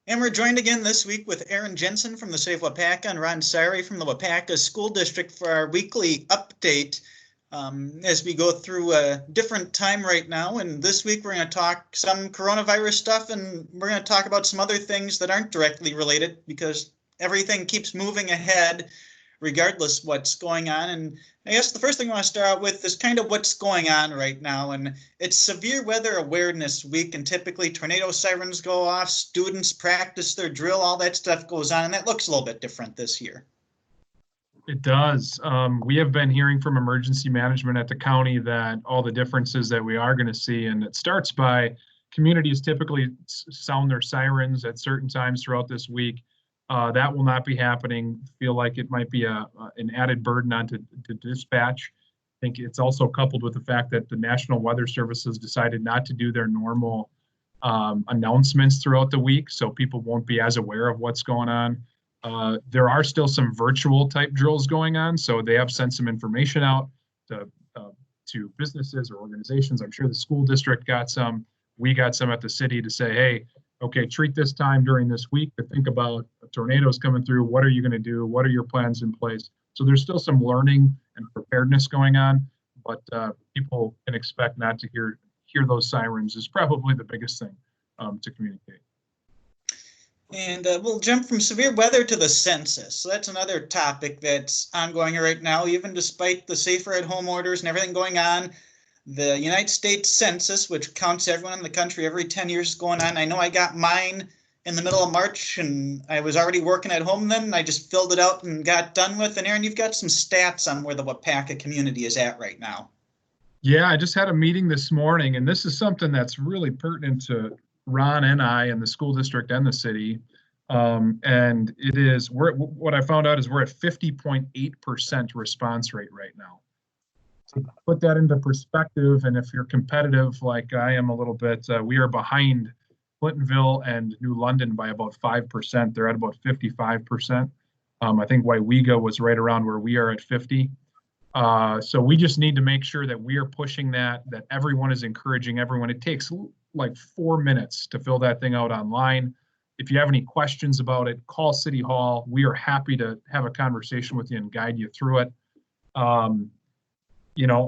And we're joined again this week with Aaron Jensen from the Save Waupaca and Ron Sari from the Waupaca School District for our weekly update as we go through a different time right now. And this week we're going to talk some coronavirus stuff, and we're going to talk about some other things that aren't directly related because everything keeps moving ahead regardless what's going on. And I guess the first thing I want to start out with is kind of what's going on right now. And it's Severe Weather Awareness Week, and typically tornado sirens go off, students practice their drill, all that stuff goes on, and that looks a little bit different this year. It does. We have been hearing from emergency management at the county that all the differences that we are going to see, and it starts by communities typically sound their sirens at certain times throughout this week. That will not be happening. Feel like it might be an added burden onto dispatch. I think it's also coupled with the fact that the National Weather Service has decided not to do their normal announcements throughout the week, so people won't be as aware of what's going on. There are still some virtual type drills going on, so they have sent some information out to businesses or organizations. I'm sure the school district got some. We got some at the city to say, hey, okay, treat this time during this week to think about tornadoes coming through. What are you going to do? What are your plans in place? So there's still some learning and preparedness going on, but people can expect not to hear those sirens is probably the biggest thing to communicate. And we'll jump from severe weather to the census. So that's another topic that's ongoing right now, even despite the safer at home orders and everything going on. The United States Census, which counts everyone in the country every 10 years, is going on. I know I got mine in the middle of March, and I was already working at home then. And I just filled it out and got done with. And Aaron, you've got some stats on where the Waupaca community is at right now. Yeah, I just had a meeting this morning, and this is something that's really pertinent to Ron and I and the school district and the city. And it is, what I found out is we're at 50.8% response rate right now. To put that into perspective, and if you're competitive like I am a little bit, we are behind Clintonville and New London by about 5%. They're at about 55%. I think Waupaca was right around where we are at 50. So we just need to make sure that we are pushing that everyone is encouraging everyone. It takes like 4 minutes to fill that thing out online. If you have any questions about it, call City Hall. We are happy to have a conversation with you and guide you through it. You know,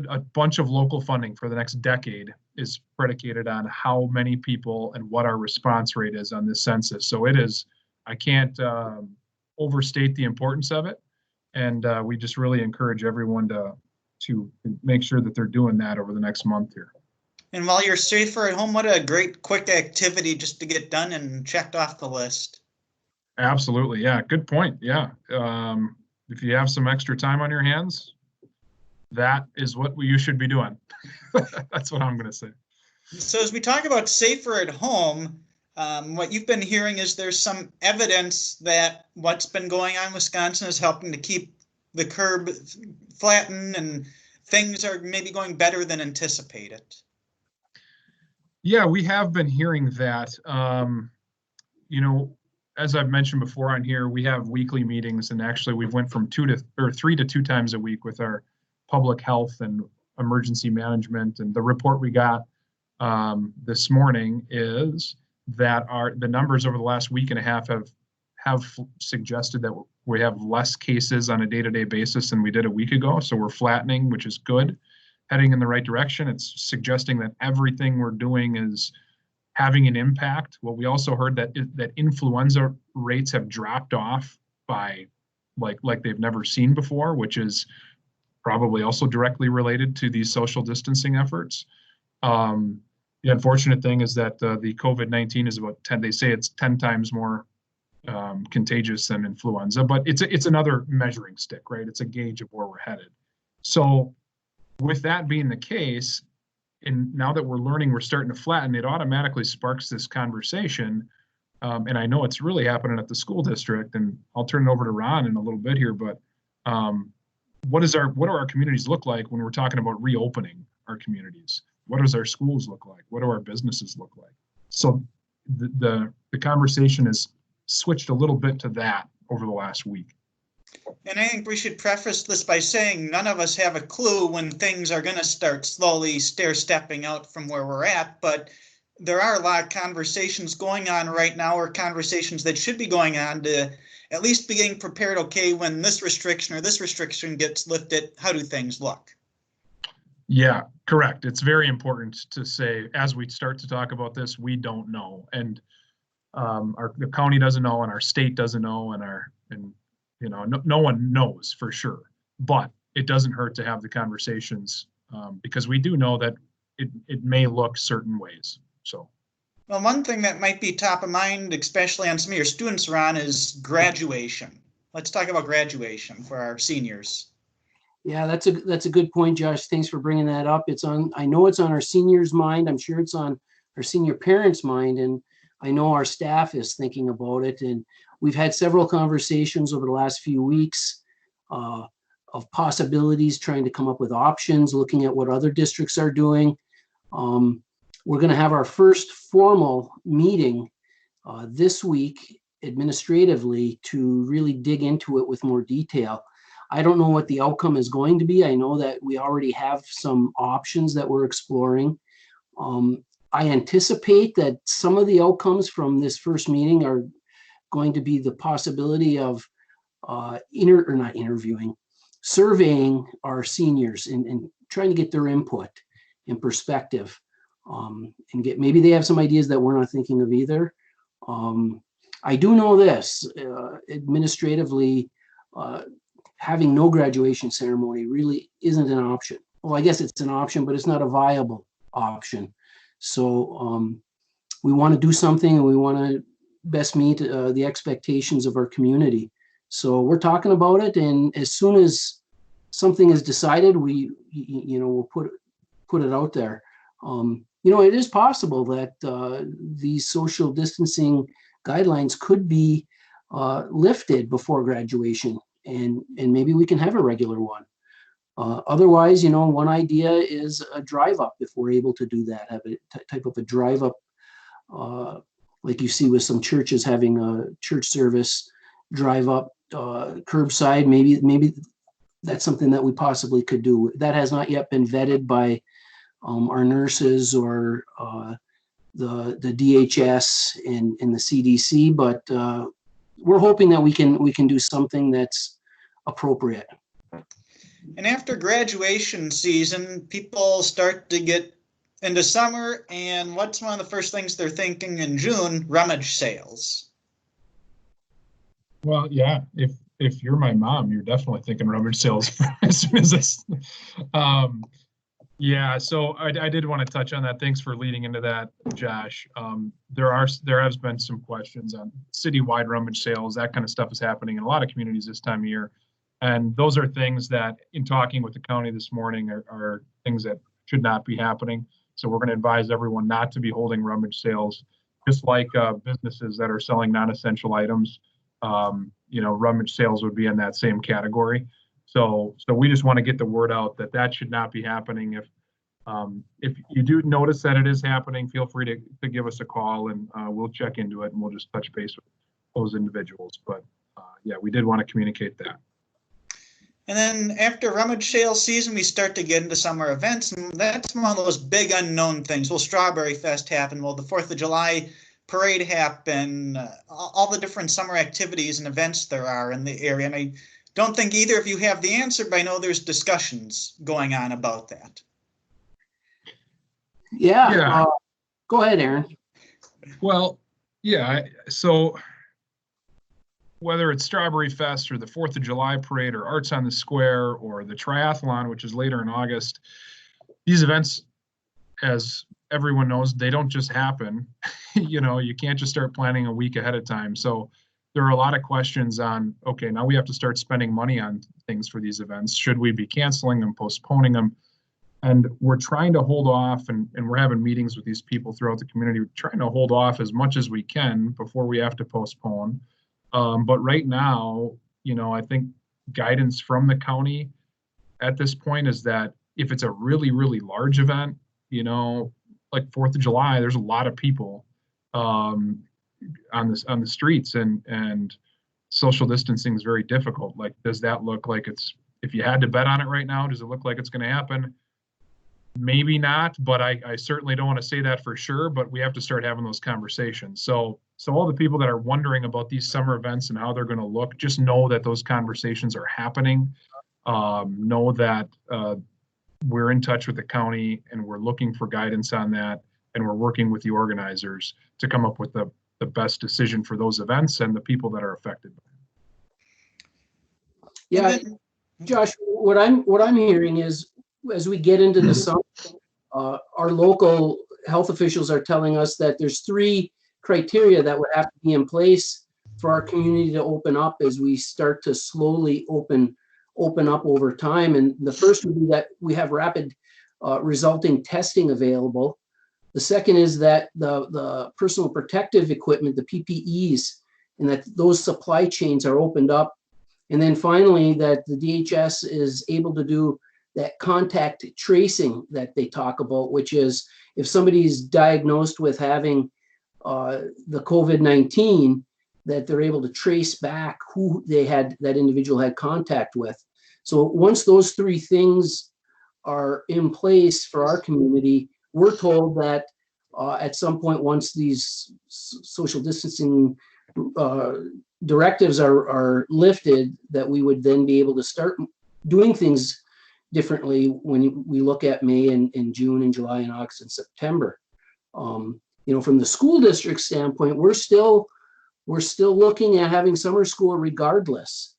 a bunch of local funding for the next decade is predicated on how many people and what our response rate is on this census. So it is, I can't overstate the importance of it. And we just really encourage everyone to make sure that they're doing that over the next month here. And while you're safer at home, what a great quick activity just to get done and checked off the list. Absolutely. Yeah. Good point. Yeah. If you have some extra time on your hands, that is what you should be doing. That's what I'm going to say. So as we talk about safer at home, what you've been hearing is there's some evidence that what's been going on in Wisconsin is helping to keep the curb flattened and things are maybe going better than anticipated. Yeah, we have been hearing that. You know, as I've mentioned before on here, we have weekly meetings, and actually we've went from 3 to 2 times a week with our public health and emergency management. And the report we got this morning is that the numbers over the last week and a half have suggested that we have less cases on a day-to-day basis than we did a week ago. So we're flattening, which is good, heading in the right direction. It's suggesting that everything we're doing is having an impact. Well, we also heard that influenza rates have dropped off by like they've never seen before, which is probably also directly related to these social distancing efforts. The unfortunate thing is that the COVID-19 is about 10, they say it's 10 times more contagious than influenza, but it's another measuring stick, right? It's a gauge of where we're headed. So with that being the case, and now that we're learning, we're starting to flatten, it automatically sparks this conversation. And I know it's really happening at the school district, and I'll turn it over to Ron in a little bit here, but what do our communities look like when we're talking about reopening our communities? What does our schools look like? What do our businesses look like? So the conversation has switched a little bit to that over the last week. And I think we should preface this by saying none of us have a clue when things are going to start slowly stair-stepping out from where we're at, but there are a lot of conversations going on right now, or conversations that should be going on to at least be getting prepared, okay, when this restriction or this restriction gets lifted, how do things look? Yeah, correct. It's very important to say, as we start to talk about this, we don't know. And the county doesn't know, and our state doesn't know, and no one knows for sure. But it doesn't hurt to have the conversations, because we do know that it may look certain ways. So, well, one thing that might be top of mind, especially on some of your students, Ron, is graduation. Let's talk about graduation for our seniors. Yeah, that's a good point, Josh. Thanks for bringing that up. I know it's on our seniors' mind. I'm sure it's on our senior parents' mind, and I know our staff is thinking about it. And we've had several conversations over the last few weeks of possibilities, trying to come up with options, looking at what other districts are doing. We're going to have our first formal meeting this week administratively to really dig into it with more detail. I don't know what the outcome is going to be. I know that we already have some options that we're exploring. I anticipate that some of the outcomes from this first meeting are going to be the possibility of surveying our seniors and trying to get their input and perspective, and maybe they have some ideas that we're not thinking of either. I do know this, administratively, having no graduation ceremony really isn't an option. Well, I guess it's an option, but it's not a viable option. So we want to do something, and we want to best meet the expectations of our community. So we're talking about it, and as soon as something is decided, we'll put it out there. It is possible that these social distancing guidelines could be lifted before graduation, and maybe we can have a regular one. Otherwise, one idea is a drive up, if we're able to do that, have a type of a drive up, like you see with some churches having a church service drive up curbside. Maybe that's something that we possibly could do. That has not yet been vetted by our nurses or the DHS and the CDC, but we're hoping that we can do something that's appropriate. And after graduation season, people start to get into summer, and what's one of the first things they're thinking in June? Rummage sales. Well, yeah, if you're my mom, you're definitely thinking rummage sales as soon as this. Yeah, so I did want to touch on that. Thanks for leading into that, Josh. There has been some questions on citywide rummage sales. That kind of stuff is happening in a lot of communities this time of year. And those are things that, in talking with the county this morning, are things that should not be happening. So we're going to advise everyone not to be holding rummage sales, just like businesses that are selling non-essential items. Rummage sales would be in that same category. So we just want to get the word out that should not be happening. If you do notice that it is happening, feel free to give us a call, and we'll check into it, and we'll just touch base with those individuals. But yeah, we did want to communicate that. And then after rummage sale season, we start to get into summer events, and that's one of those big unknown things. Will Strawberry Fest happen? Will the 4th of July parade happen? All the different summer activities and events there are in the area. And I don't think either of you have the answer, but I know there's discussions going on about that. Yeah. Go ahead, Aaron. Well, yeah, so whether it's Strawberry Fest or the 4th of July parade or Arts on the Square or the triathlon, which is later in August, these events, as everyone knows, they don't just happen. You can't just start planning a week ahead of time. So there are a lot of questions on, okay, now we have to start spending money on things for these events. Should we be canceling them, postponing them? And we're trying to hold off, and we're having meetings with these people throughout the community. We're trying to hold off as much as we can before we have to postpone. But right now, I think guidance from the county at this point is that if it's a really, really large event, like 4th of July, there's a lot of people on the streets, and social distancing is very difficult. Like, does that look like if you had to bet on it right now, does it look like it's going to happen? maybe not, but I certainly don't want to say that for sure, but we have to start having those conversations. So all the people that are wondering about these summer events and how they're going to look, just know that those conversations are happening. Know that we're in touch with the county and we're looking for guidance on that. And we're working with the organizers to come up with the best decision for those events and the people that are affected. Yeah, Josh, what I'm hearing is as we get into the summer, our local health officials are telling us that there's 3 criteria that would have to be in place for our community to open up as we start to slowly open up over time. And the first would be that we have rapid resulting testing available. The second is that the personal protective equipment, the PPEs, and that those supply chains are opened up. And then finally, that the DHS is able to do that contact tracing that they talk about, which is if somebody's diagnosed with having the COVID-19, that they're able to trace back who that individual had contact with. So once those 3 things are in place for our community, we're told that at some point, once these social distancing directives are lifted, that we would then be able to start doing things differently when we look at May and June and July and August and September. From the school district standpoint, we're still looking at having summer school regardless.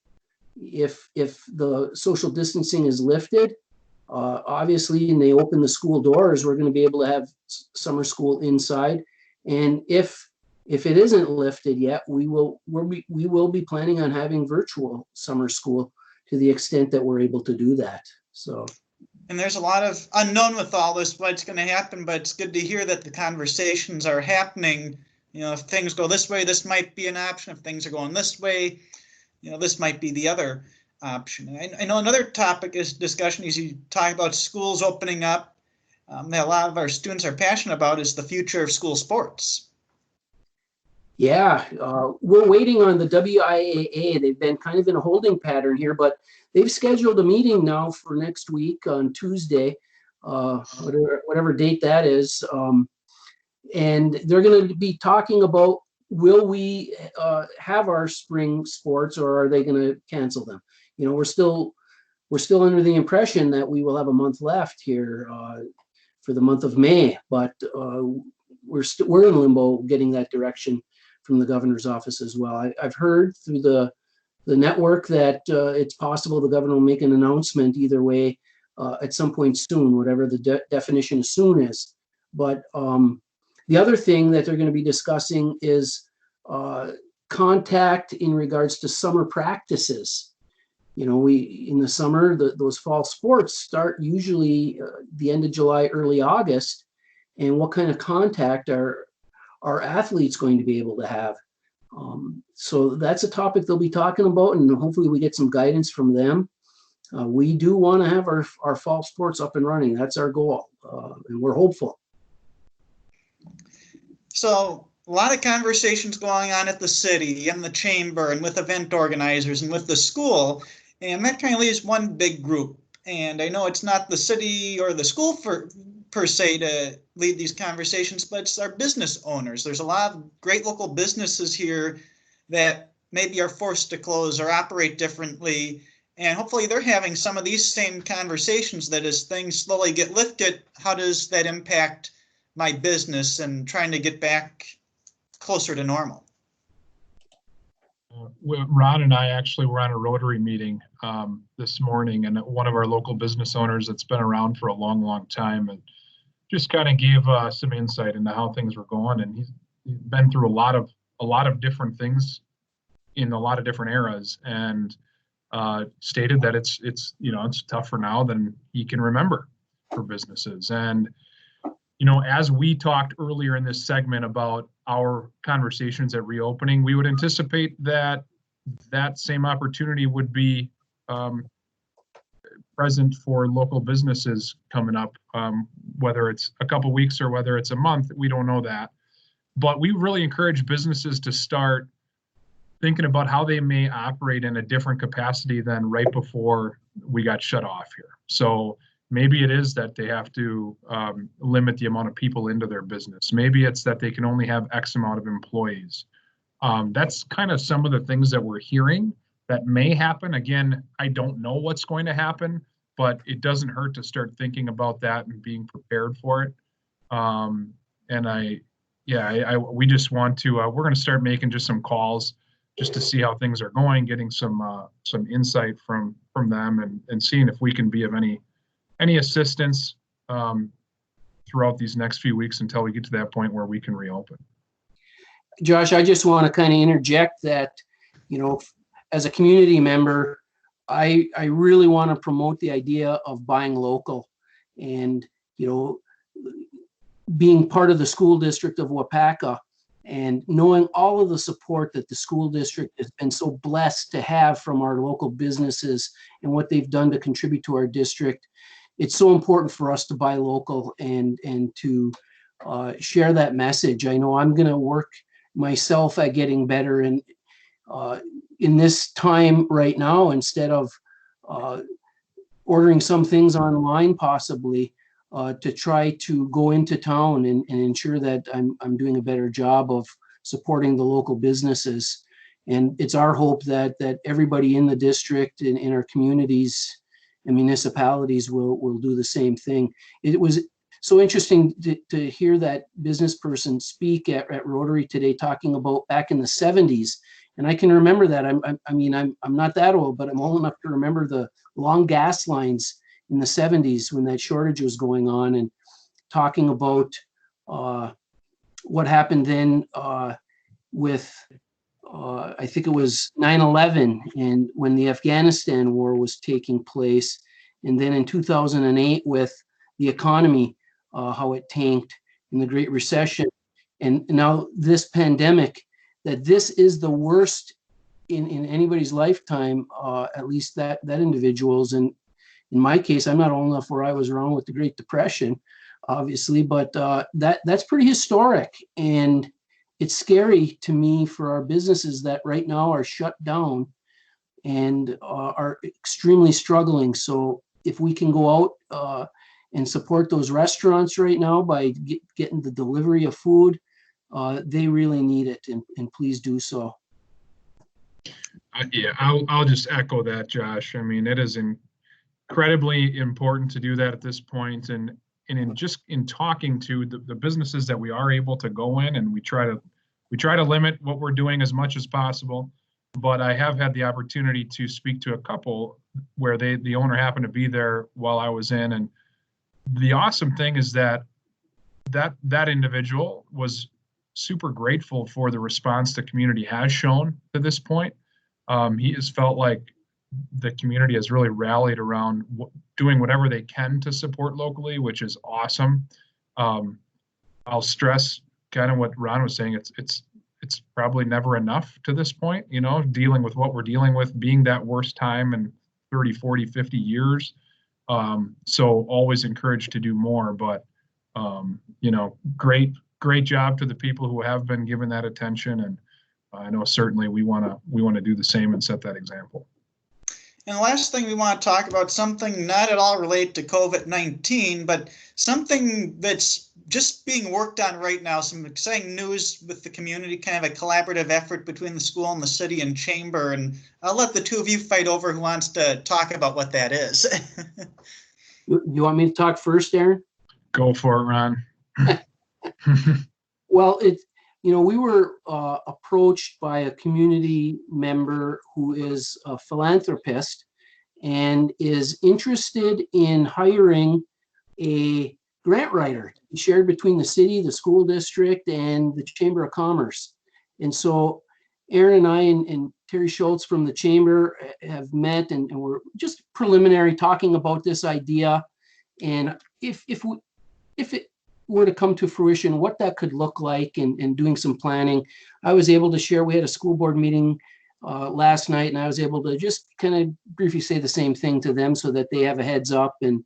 If the social distancing is lifted, obviously, and they open the school doors, we're going to be able to have summer school inside. And if it isn't lifted yet, we will be planning on having virtual summer school to the extent that we're able to do that. So. And there's a lot of unknown with all this, what's going to happen, but it's good to hear that the conversations are happening. If things go this way, this might be an option. If things are going this way, this might be the other option. I know another topic is discussion is you talk about schools opening up. That a lot of our students are passionate about is the future of school sports. Yeah, we're waiting on the WIAA. They've been kind of in a holding pattern here, but they've scheduled a meeting now for next week on Tuesday, whatever date that is. And they're going to be talking about, will we have our spring sports, or are they going to cancel them? We're still under the impression that we will have a month left here for the month of May, but we're in limbo getting that direction from the governor's office as well. I've heard through the network that it's possible the governor will make an announcement either way at some point soon, whatever the definition of soon is. But the other thing that they're going to be discussing is contact in regards to summer practices. We in the summer, those fall sports start usually the end of July, early August, and what kind of contact are our athletes going to be able to have? So that's a topic they'll be talking about, and hopefully we get some guidance from them. We do want to have our fall sports up and running. That's our goal, and we're hopeful. So a lot of conversations going on at the city and the chamber and with event organizers and with the school, and that kind of leaves one big group. And I know it's not the city or the school per se to lead these conversations, but it's our business owners. There's a lot of great local businesses here that maybe are forced to close or operate differently. And hopefully they're having some of these same conversations that as things slowly get lifted, how does that impact my business and trying to get back closer to normal? Ron and I actually were on a Rotary meeting this morning, and one of our local business owners that's been around for a long, long time, and just kind of gave some insight into how things were going. And he's been through a lot of different things in a lot of different eras, and stated that it's tougher now than he can remember for businesses. And as we talked earlier in this segment about our conversations at reopening, we would anticipate that same opportunity would be present for local businesses coming up, whether it's a couple weeks or whether it's a month, we don't know that. But we really encourage businesses to start thinking about how they may operate in a different capacity than right before we got shut off here. So Maybe it is that they have to limit the amount of people into their business. Maybe it's that they can only have X amount of employees. That's kind of some of the things that we're hearing that may happen. Again, I don't know what's going to happen, but it doesn't hurt to start thinking about that and being prepared for it. We just want to, we're going to start making just some calls just to see how things are going, getting some insight from them and seeing if we can be of any assistance throughout these next few weeks until we get to that point where we can reopen. Josh, I just want to kind of interject that, as a community member, I really want to promote the idea of buying local and, being part of the school district of Waupaca and knowing all of the support that the school district has been so blessed to have from our local businesses and what they've done to contribute to our district. It's so important for us to buy local and to share that message. I know I'm going to work myself at getting better in this time right now, instead of ordering some things online possibly, to try to go into town and ensure that I'm doing a better job of supporting the local businesses. And it's our hope that everybody in the district and in our communities and municipalities will do the same thing. It was so interesting to hear that business person speak at Rotary today, talking about back in the 70s. And I can remember that. I'm not that old, but I'm old enough to remember the long gas lines in the 70s when that shortage was going on, and talking about what happened then with I think it was 9/11, and when the Afghanistan war was taking place, and then in 2008 with the economy, how it tanked in the Great Recession, and now this pandemic, that this is the worst in anybody's lifetime, at least that individuals. And in my case, I'm not old enough where I was around with the Great Depression, obviously, but that's pretty historic. And it's scary to me for our businesses that right now are shut down and are extremely struggling. So if we can go out and support those restaurants right now by getting the delivery of food, they really need it, and please do so. Yeah, I'll just echo that, Josh. I mean, it is incredibly important to do that at this point, and in talking to the businesses that we are able to go in, and we try to limit what we're doing as much as possible. But I have had the opportunity to speak to a couple where the owner happened to be there while I was in, and the awesome thing is that individual was super grateful for the response the community has shown to this point. He has felt like the community has really rallied around doing whatever they can to support locally, which is awesome. I'll stress kind of what Ron was saying. It's probably never enough to this point, dealing with what we're dealing with, being that worst time in 30, 40, 50 years. So always encouraged to do more, but great job to the people who have been given that attention. And I know certainly we want to do the same and set that example. And the last thing we want to talk about, something not at all related to COVID-19, but something that's just being worked on right now, some exciting news with the community, kind of a collaborative effort between the school and the city and chamber. And I'll let the two of you fight over who wants to talk about what that is. You want me to talk first, Aaron? Go for it, Ron. Well, we were approached by a community member who is a philanthropist and is interested in hiring a grant writer shared between the city, the school district, and the Chamber of Commerce. And so Aaron and I and Terry Schultz from the Chamber have met, and we're just preliminary talking about this idea. And if it were to come to fruition, what that could look like, and doing some planning. I was able to share, we had a school board meeting last night, and I was able to just kind of briefly say the same thing to them so that they have a heads up. And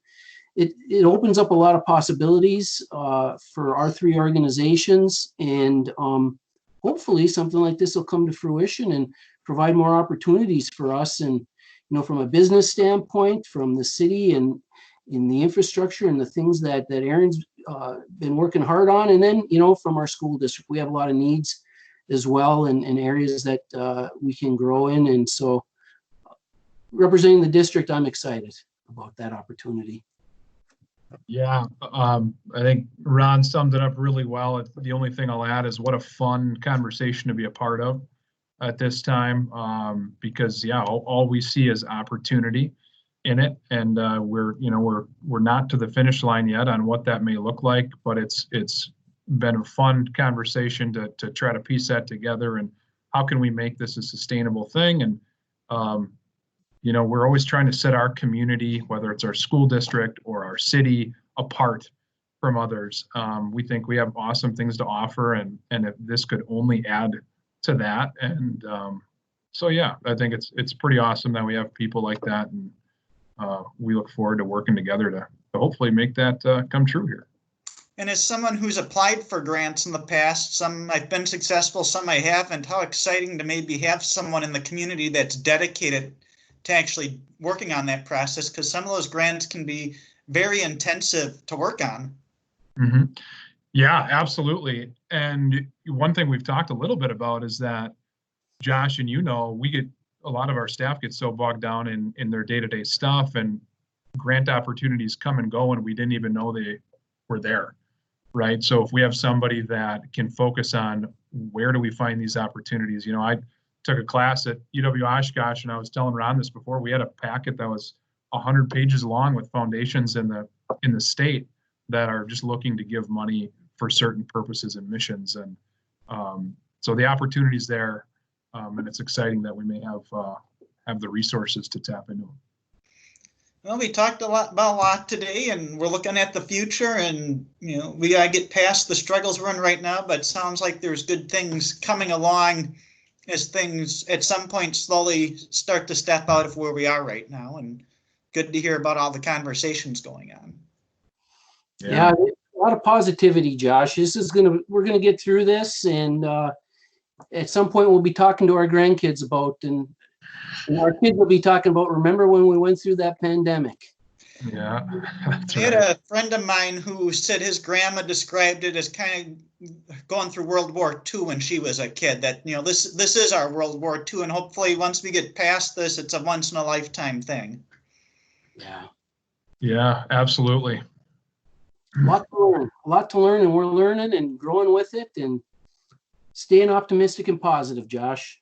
it opens up a lot of possibilities for our three organizations. And hopefully something like this will come to fruition and provide more opportunities for us. And, from a business standpoint, from the city and in the infrastructure and the things that Aaron's been working hard on. And then, from our school district, we have a lot of needs as well in areas that we can grow in. And so representing the district, I'm excited about that opportunity. Yeah, I think Ron summed it up really well. The only thing I'll add is what a fun conversation to be a part of at this time, because all we see is opportunity in it, and we're not to the finish line yet on what that may look like, but it's been a fun conversation to try to piece that together, and how can we make this a sustainable thing. And we're always trying to set our community, whether it's our school district or our city, apart from others. We think we have awesome things to offer, and if this could only add to that. And I think it's pretty awesome that we have people like that, and we look forward to working together to hopefully make that come true here. And as someone who's applied for grants in the past, some I've been successful, some I haven't, how exciting to maybe have someone in the community that's dedicated to actually working on that process, because some of those grants can be very intensive to work on. Mm-hmm. Yeah, absolutely. And one thing we've talked a little bit about is that, Josh, and we get a lot of our staff get so bogged down in their day-to-day stuff, and grant opportunities come and go, and we didn't even know they were there, right? So if we have somebody that can focus on where do we find these opportunities, I took a class at UW Oshkosh, and I was telling Ron this before. We had a packet that was 100 pages long with foundations in the state that are just looking to give money for certain purposes and missions, and so the opportunity's there, and it's exciting that we may have the resources to tap into them. Well, we talked about a lot today, and we're looking at the future, and we gotta get past the struggles we're in right now. But it sounds like there's good things coming along as things at some point slowly start to step out of where we are right now. And good to hear about all the conversations going on. Yeah, a lot of positivity, Josh. We're gonna get through this, and at some point we'll be talking to our grandkids about, and our kids will be talking about, remember when we went through that pandemic? Yeah, that's I had a friend of mine who said his grandma described it as kind of going through World War II when she was a kid, that, this is our World War II, and hopefully once we get past this, it's a once in a lifetime thing. Yeah, absolutely. A lot to learn, and we're learning and growing with it, and staying optimistic and positive, Josh.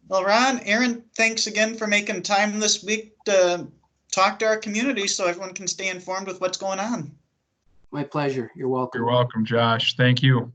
Well, Ron, Aaron, thanks again for making time this week to talk to our community so everyone can stay informed with what's going on. My pleasure. You're welcome. You're welcome, Josh. Thank you.